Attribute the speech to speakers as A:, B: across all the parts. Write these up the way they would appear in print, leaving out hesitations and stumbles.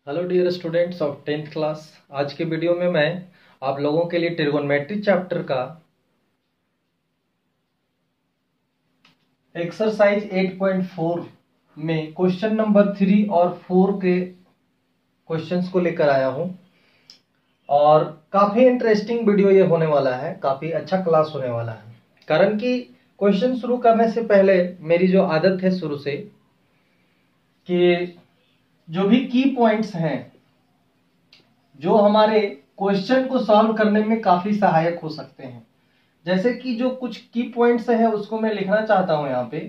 A: Hello dear students of 10th class. आज के video में मैं आप लोगों के लिए ट्रिगोनोमेट्री चैप्टर का एक्सरसाइज 8.4 में क्वेश्चन नंबर 3 और 4 के क्वेश्चंस को लेकर आया हूं और काफ़ी इंटरेस्टिंग वीडियो ये होने वाला है, काफ़ी अच्छा क्लास होने वाला है। कारण कि क्वेश्चन शुरू करने से पहले मेरी जो आदत है शुरू से कि जो भी की पॉइंट्स हैं जो हमारे क्वेश्चन को सॉल्व करने में काफी सहायक हो सकते हैं, जैसे कि जो कुछ की पॉइंट्स है उसको मैं लिखना चाहता हूं यहाँ पे।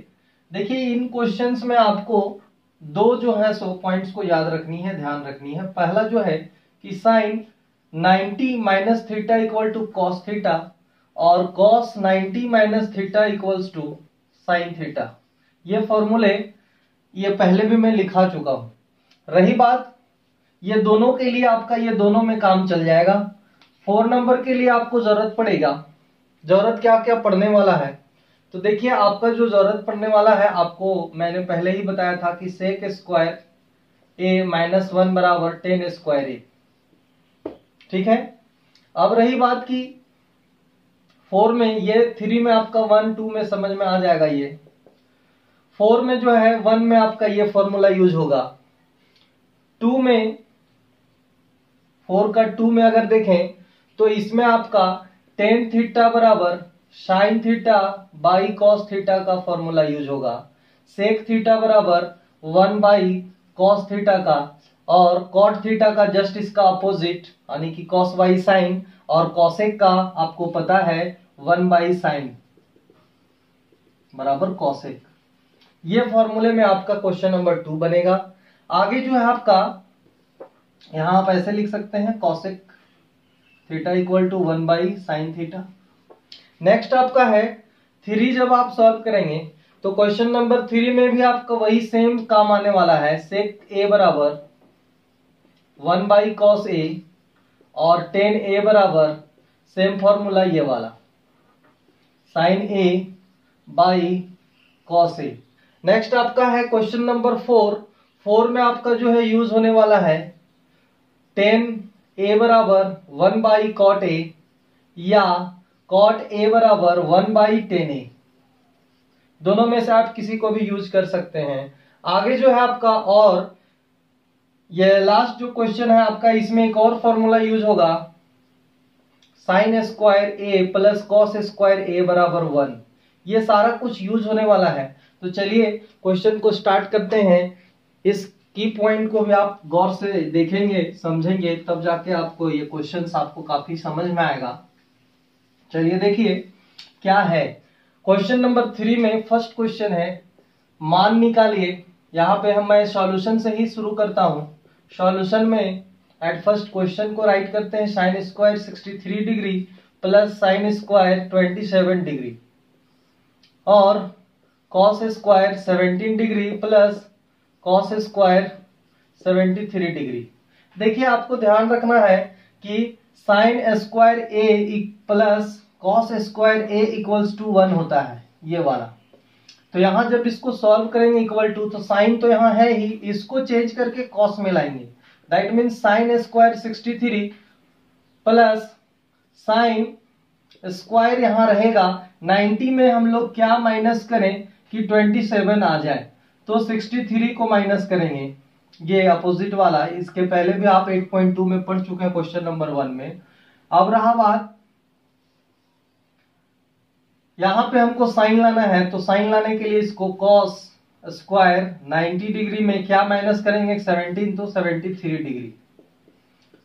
A: देखिए, इन क्वेश्चंस में आपको दो जो है सो पॉइंट्स को याद रखनी है, ध्यान रखनी है। पहला जो है कि sine 90 minus theta equal to cos theta और cos 90 minus theta equals to sine theta. ये फॉर्मूले ये पहले भी मैं लिखा चुका हूं। रही बात ये दोनों के लिए, आपका ये दोनों में काम चल जाएगा। 4 नंबर के लिए आपको जरूरत पड़ेगा, जरूरत क्या क्या पड़ने वाला है तो देखिए, आपका जो जरूरत पड़ने वाला है आपको मैंने पहले ही बताया था कि सेक स्क्वायर ए माइनस 1 बराबर टेन स्क्वायर ए। ठीक है। अब रही बात की 4 में, ये 3 में आपका 1 2 में समझ में आ जाएगा। ये 4 में जो है 1 में आपका ये फॉर्मूला यूज होगा। 2 में 4 का 2 में अगर देखें तो इसमें आपका टेन थीटा बराबर sine theta by cos theta का फॉर्मूला यूज होगा। सेक थीटा बराबर 1 बाई कॉस थीटा का, और कॉट थीटा का जस्ट इसका अपोजिट यानी कि कॉस बाई साइन, और कॉसेक का आपको पता है 1 बाई साइन बराबर कॉसेक। ये फॉर्मूले में आपका क्वेश्चन नंबर 2 बनेगा। आगे जो है आपका, यहां आप ऐसे लिख सकते हैं cosec theta equal to 1 by sine theta. Next आपका है 3। जब आप सॉल्व करेंगे तो क्वेश्चन नंबर 3 में भी आपका वही सेम काम आने वाला है। सेक ए बराबर 1 बाई कॉस ए और टेन ए बराबर सेम फॉर्मूला ये वाला sine A by cos A. Next आपका है क्वेश्चन नंबर 4। 4 में आपका जो है यूज होने वाला है टेन ए बराबर 1 बाई कॉट ए या कॉट ए बराबर 1 बाई टेन ए। दोनों में से आप किसी को भी यूज कर सकते हैं। आगे जो है आपका, और ये लास्ट जो क्वेश्चन है आपका, इसमें एक और फॉर्मूला यूज होगा sign square A plus cos square ए बराबर 1। ये सारा कुछ यूज होने वाला है। तो चलिए क्वेश्चन को स्टार्ट करते हैं। इस की पॉइंट को भी आप गौर से देखेंगे, समझेंगे, तब जाके आपको ये क्वेश्चंस आपको काफी समझ में आएगा। चलिए देखिए क्या है। क्वेश्चन नंबर 3 में फर्स्ट क्वेश्चन है मान निकालिए। यहाँ पे मैं सॉल्यूशन से ही शुरू करता हूं। सॉल्यूशन में एट फर्स्ट क्वेश्चन को राइट करते हैं sine square 63 degree plus sine square 27 degree और cos square 17 degree plus cos square 73 degree. देखिए, आपको ध्यान रखना है कि sine square A plus cos square A equals to 1 होता है, ये वाला। तो यहां जब इसको सॉल्व करेंगे इक्वल टू, तो साइन तो यहां है ही, इसको चेंज करके कॉस में लाएंगे। That means sign square 63 plus sine square यहां रहेगा 90 में हम लोग क्या माइनस करें कि 27 आ जाए, तो 63 को माइनस करेंगे, ये अपोजिट वाला। इसके पहले भी आप 8.2 में पढ़ चुके हैं क्वेश्चन नंबर 1 में। अब रहा बात, यहां पे हमको साइन लाना है, तो साइन लाने के लिए इसको कॉस स्क्वायर 90 डिग्री में क्या माइनस करेंगे 17, तो 73 degree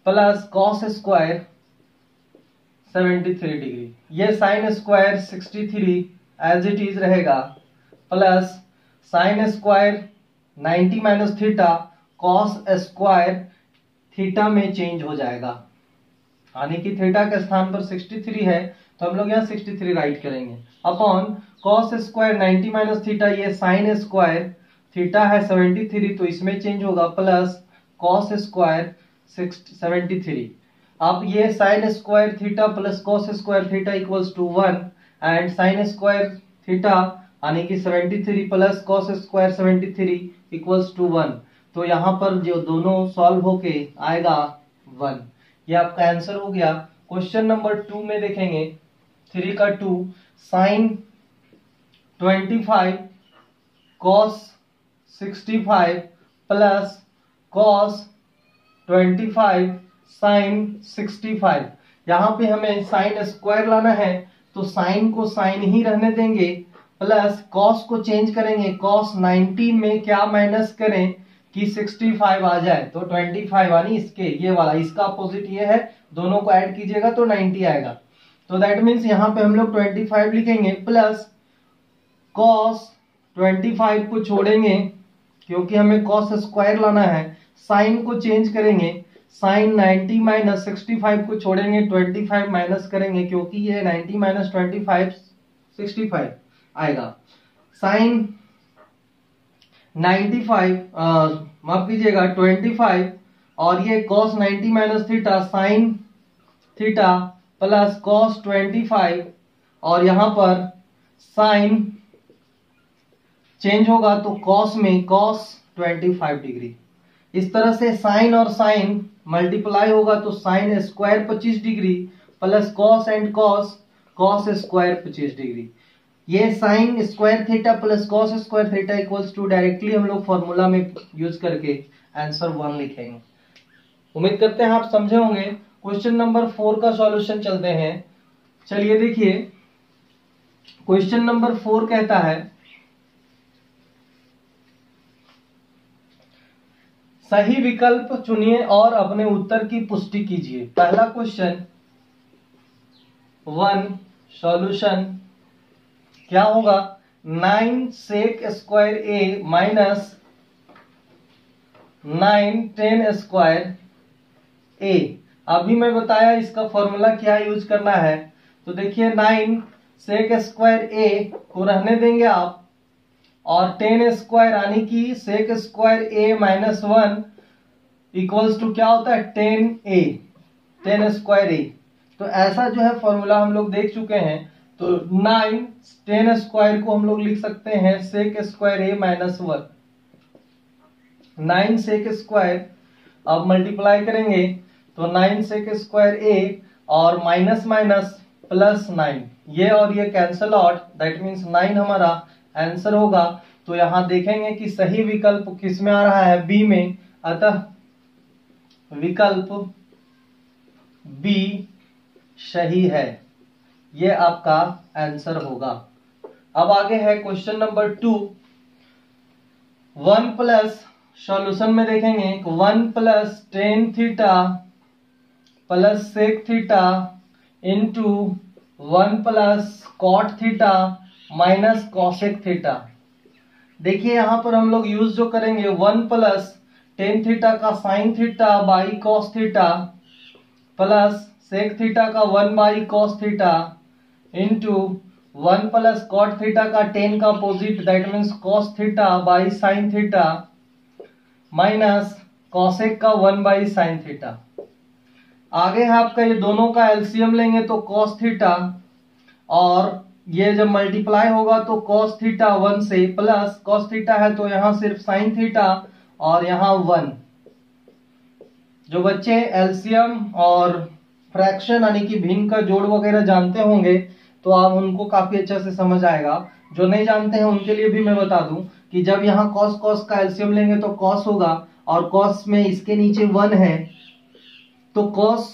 A: plus cos square 73 degree. ये sine square 63 as it is रहेगा plus sine square 90 minus theta cos square theta में चेंज हो जाएगा, यानी कि थीटा के स्थान पर 63 है तो हम लोग यहाँ 63 राइट करेंगे upon cos square 90 minus theta, ये साइन स्क्वायर थीटा है 73 तो इसमें चेंज होगा प्लस कॉस स्क्वायर 73। अब ये sine square theta plus cos square theta equals to 1 and sine square theta यानी कि 73 plus cos square 73 equals to 1। तो यहाँ पर जो दोनों सॉल्व होके आएगा 1। ये आपका आंसर हो गया। क्वेश्चन नंबर 2 में देखेंगे 3 का 2 sine 25 cos 65 plus cos 25 sine 65। यहाँ पे हमें साइन स्क्वायर लाना है तो साइन को साइन ही रहने देंगे, प्लस कॉस को चेंज करेंगे। कॉस 90 में क्या माइनस करें कि 65 आ जाए, तो 25 यानी इसके ये वाला, इसका अपोजिट ये है, दोनों को ऐड कीजिएगा तो 90 आएगा। तो दैट मीन्स यहाँ पे हम लोग 25 लिखेंगे प्लस कॉस 25 को छोड़ेंगे क्योंकि हमें कॉस स्क्वायर लाना है। साइन को चेंज करेंगे, साइन 90 माइनस 65 को छोड़ेंगे, 25 माइनस करेंगे क्योंकि ये 90 माइनस 25 65 आएगा। साइन 95 माफ कीजिएगा 25 और ये cos 90 minus theta sine theta plus cos 25 और यहां पर साइन चेंज होगा तो cos में cos 25 डिग्री। इस तरह से साइन और साइन मल्टीप्लाई होगा तो sine square 25 degree plus cos and cos cos square 25 degree. ये sine square theta plus cos square theta equals to directly हम लोग फॉर्मूला में यूज करके आंसर 1 लिखेंगे। उम्मीद करते हैं आप समझे होंगे। क्वेश्चन नंबर 4 का सॉल्यूशन चलते हैं। चलिए देखिए, क्वेश्चन नंबर 4 कहता है सही विकल्प चुनिए और अपने उत्तर की पुष्टि कीजिए। पहला क्वेश्चन 1 सॉल्यूशन क्या होगा, 9 सेक स्क्वायर ए माइनस 9 10 स्क्वायर ए। अभी मैं बताया इसका फॉर्मूला क्या यूज करना है। तो देखिए 9 सेक स्क्वायर ए को रहने देंगे आप और 10 स्क्वायर यानी कि sec square A minus 1 equals to क्या होता है 10 स्क्वायर ए। तो ऐसा जो है फॉर्मूला हम लोग देख चुके हैं। तो 9 10 स्क्वायर को हम लोग लिख सकते हैं सेक square A minus 1। 9 sec square अब मल्टीप्लाई करेंगे तो 9 सेक स्क्वायर ए और माइनस माइनस प्लस 9, ये और ये कैंसल आउट, दैट मीन्स 9 हमारा आंसर होगा। तो यहां देखेंगे कि सही विकल्प किस में आ रहा है, बी में, अतः विकल्प बी सही है। ये आपका आंसर होगा। अब आगे है क्वेश्चन नंबर 2 1 प्लस सॉल्यूशन में देखेंगे 1 plus tan theta plus sec theta into 1 plus cot theta minus cosec theta. देखिए यहां पर हम लोग यूज जो करेंगे 1 प्लस टेन थीटा का sine theta by cos theta plus sec theta का 1 by cos theta into 1 plus cot theta का 10 का opposite that means cos theta by sine theta minus cosec का 1 बाई साइन थीटा। आगे है आपका ये दोनों का एलसीएम लेंगे तो कॉस थीटा और ये जब मल्टीप्लाई होगा तो कॉस थीटा 1 से प्लस कॉस थीटा है तो यहां सिर्फ साइन थीटा और यहां 1। जो बच्चे एलसीएम और फ्रैक्शन यानी कि भिन्न का जोड़ वगैरह जानते होंगे तो आप उनको काफी अच्छे से समझ आएगा। जो नहीं जानते हैं उनके लिए भी मैं बता दूं कि जब यहाँ कॉस कॉस का एलसीएम लेंगे तो कॉस होगा और कॉस में इसके नीचे 1 है तो कॉस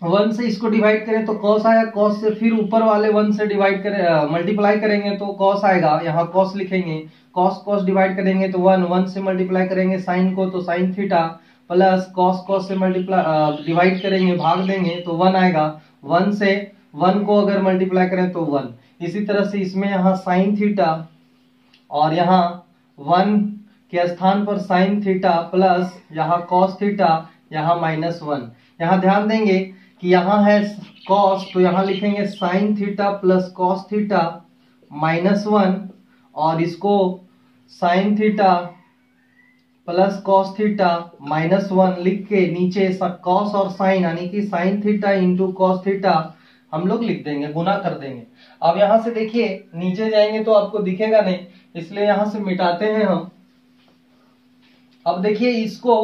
A: 1 से इसको डिवाइड करें तो कॉस आया, कॉस से फिर ऊपर वाले 1 से डिवाइड करें मल्टीप्लाई करेंगे तो कॉस आएगा, यहाँ कॉस लिखेंगे, कॉस कॉस डिवाइड करेंगे तो 1 से मल्टीप्लाई करेंगे साइन को तो sign theta plus cos cos से मल्टीप्लाई डिवाइड करेंगे भाग देंगे तो 1 आएगा, 1 से 1 को अगर मल्टीप्लाई करें तो 1। इसी तरह से इसमें यहाँ साइन थीटा और यहाँ 1 के स्थान पर साइन थीटा प्लस यहाँ कॉस थीटा यहाँ माइनस 1। यहाँ ध्यान देंगे कि यहाँ है कॉस तो यहाँ लिखेंगे sign theta plus cos theta minus 1 और इसको sign theta plus cos theta minus 1 लिख के नीचे कॉस और साइन यानी कि sign theta into cos theta हम लोग लिख देंगे, गुना कर देंगे। अब यहां से देखिए नीचे जाएंगे तो आपको दिखेगा नहीं, इसलिए यहां से मिटाते हैं हम। अब देखिए इसको,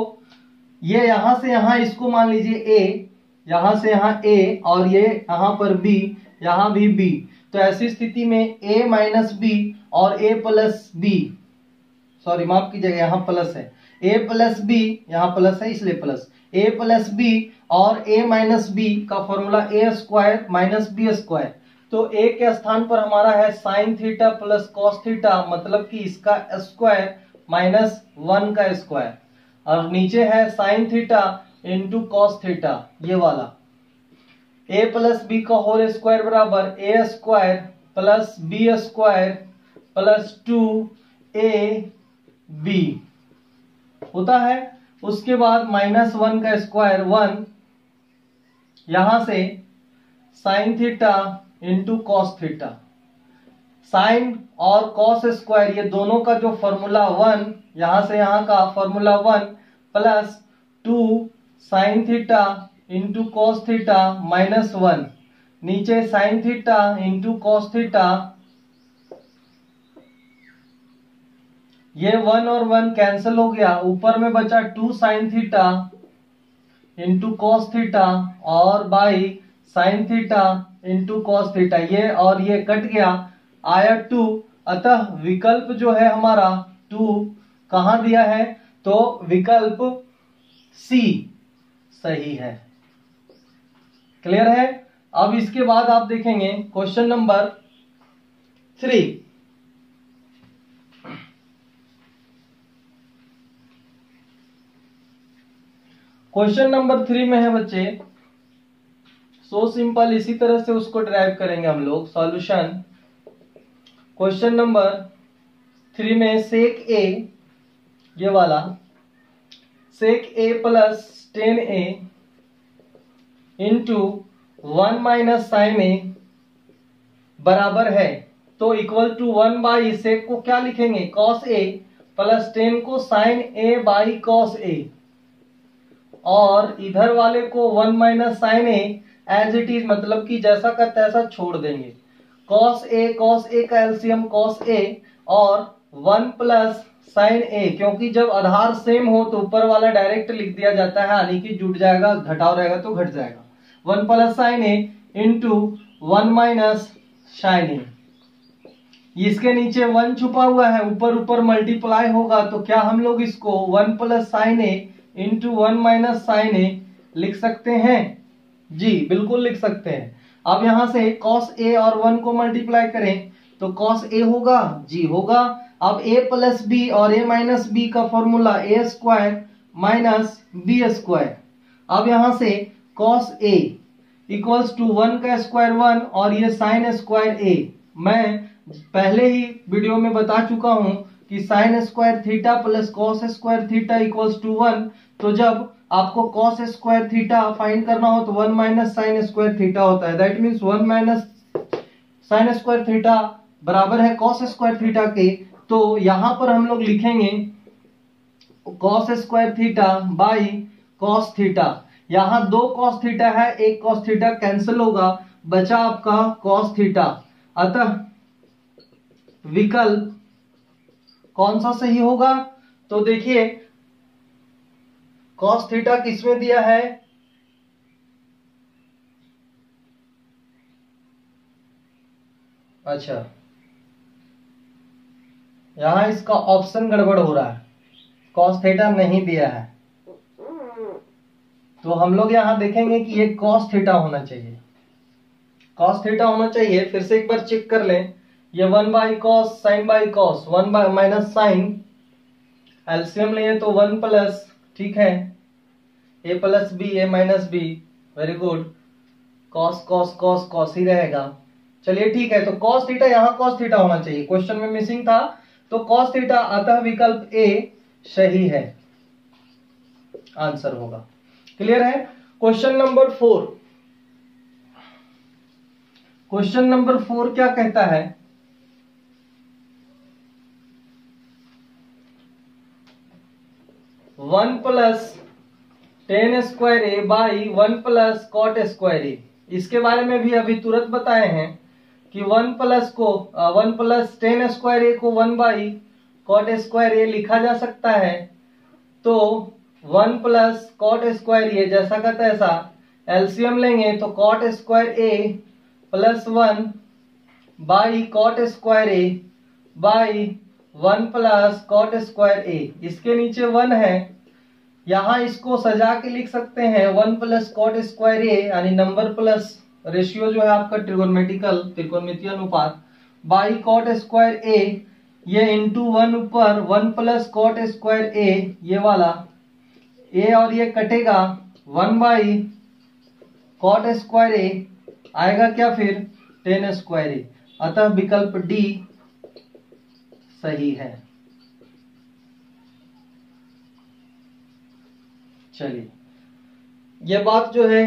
A: ये यहां से यहां इसको मान लीजिए a, यहां से यहां a और ये यहां पर b, यहां भी b। तो ऐसी स्थिति में a माइनस बी और a प्लस बी, सॉरी माफ कीजिएगा यहाँ प्लस है, a प्लस बी, यहाँ प्लस है इसलिए प्लस, a प्लस बी और a माइनस बी का formula a square minus B square. तो a के स्थान पर हमारा है sine theta plus cos theta, मतलब कि इसका स्क्वायर माइनस 1 का स्क्वायर, और नीचे है sine theta into cos theta, ये वाला। a प्लस बी का होल स्क्वायर बराबर a square plus B square plus 2ab होता है। उसके बाद माइनस 1 का स्क्वायर 1, यहां से sine theta into cos theta, sine और कॉस स्क्वायर ये दोनों का जो फॉर्मूला 1, यहां से यहां का formula 1 plus 2 sine theta into cos theta minus 1, नीचे sign theta into cos theta, ये 1 और 1 कैंसिल हो गया, ऊपर में बचा 2 sine theta into cos theta और by sine theta into cos theta, ये और ये कट गया, आया 2। अतः विकल्प जो है हमारा 2 कहां दिया है, तो विकल्प सी सही है। क्लियर है। अब इसके बाद आप देखेंगे क्वेश्चन नंबर 3। क्वेश्चन नंबर 3 में है बच्चे, सो सिंपल, इसी तरह से उसको ड्राइव करेंगे हम लोग सॉल्यूशन। क्वेश्चन नंबर 3 में सेक ए, ये वाला sec A plus 10a into 1 minus sine A बराबर है, तो इक्वल टू 1 बाई सेक को क्या लिखेंगे, कॉस ए प्लस 10 को sine A by cos A, और इधर वाले को 1 minus sine A as it is, मतलब कि जैसा का तैसा छोड़ देंगे। कॉस ए का एलसीएम कॉस ए और 1 प्लस साइन ए, क्योंकि जब आधार सेम हो तो ऊपर वाला डायरेक्ट लिख दिया जाता है, यानी कि जुट जाएगा, घटाव रहेगा तो घट जाएगा। 1 प्लस साइन ए इंटू 1 माइनस साइन ए, इसके नीचे 1 छुपा हुआ है, ऊपर ऊपर मल्टीप्लाई होगा, तो क्या हम लोग इसको 1 प्लस साइन ए इंटू 1 माइनस साइन ए लिख सकते हैं? जी बिल्कुल लिख सकते हैं। अब यहां से कॉस ए और 1 को मल्टीप्लाई करें तो कॉस ए होगा, जी होगा। अब a प्लस बी और a माइनस बी का formula a square minus B square. अब यहां से कॉस a इक्वल्स टू 1 का स्क्वायर 1 और ये साइन स्क्वायर a। मैं पहले ही वीडियो में बता चुका हूं कि sine square theta plus cos square theta equals to 1, तो जब आपको कॉस स्क्वायर थीटा फाइंड करना हो तो 1 माइनस साइन स्क्वायर थीटा होता है, that means 1 minus sign square theta बराबर है कॉस स्क्वायर थीटा के। तो यहां पर हम लोग लिखेंगे cos square theta by cos theta, यहां 2 कॉस थीटा है, एक कॉस थीटा कैंसिल होगा, बचा आपका कॉस थीटा। अतः विकल्प कौन सा सही होगा, तो देखिए कॉस थीटा किसमें दिया है, अच्छा यहां इसका ऑप्शन गड़बड़ हो रहा है, कॉस थीटा नहीं दिया है, तो हम लोग यहां देखेंगे कि ये कॉस थीटा होना चाहिए, कॉस थीटा होना चाहिए। फिर से एक बार चेक कर लें, ये 1 by cos sine by cos 1 by minus sine, LCM लिए तो 1 प्लस, ठीक है, a plus B A minus B, very good, cos cos cos cos ही रहेगा। चलिए ठीक है, तो कॉस थीटा, यहाँ कॉस थीटा होना चाहिए, क्वेश्चन में मिसिंग था, तो cos थीटा, अतः विकल्प ए सही है, आंसर होगा। क्लियर है। क्वेश्चन नंबर 4, क्वेश्चन नंबर 4 क्या कहता है, one plus 10 square A by 1 plus cot square A, इसके बारे में भी अभी तुरंत बताए हैं कि 1 प्लस 10 स्क्वायर ए को 1 बाई कॉट स्क्वायर ए लिखा जा सकता है, तो 1 प्लस कॉट स्क्वायर ए, जैसा का तैसा एलसीएम लेंगे तो cot square A plus 1 by cot square A by 1 plus cot square A. इसके नीचे 1 है, यहां इसको सजा के लिख सकते हैं 1 प्लस कॉट स्क्वायर ए, यानी नंबर प्लस रेशियो जो है आपका त्रिकोणमितीय अनुपात बाई कॉट स्क्वायर ए, ये इंटू 1 ऊपर 1 प्लस कॉट स्क्वायर ए, ये वाला ए और ये कटेगा 1 बाई कॉट स्क्वायर ए, आएगा क्या फिर टेन स्क्वायर ए। अतः विकल्प डी सही है। चलिए, ये बात जो है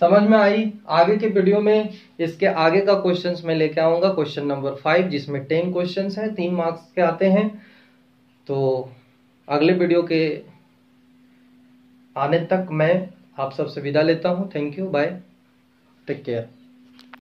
A: समझ में आई। आगे के वीडियो में इसके आगे का क्वेश्चंस मैं लेके आऊंगा, क्वेश्चन नंबर 5, जिसमें 10 क्वेश्चंस हैं, 3 मार्क्स के आते हैं। तो अगले वीडियो के आने तक मैं आप सबसे विदा लेता हूं। Thank you, bye, take care.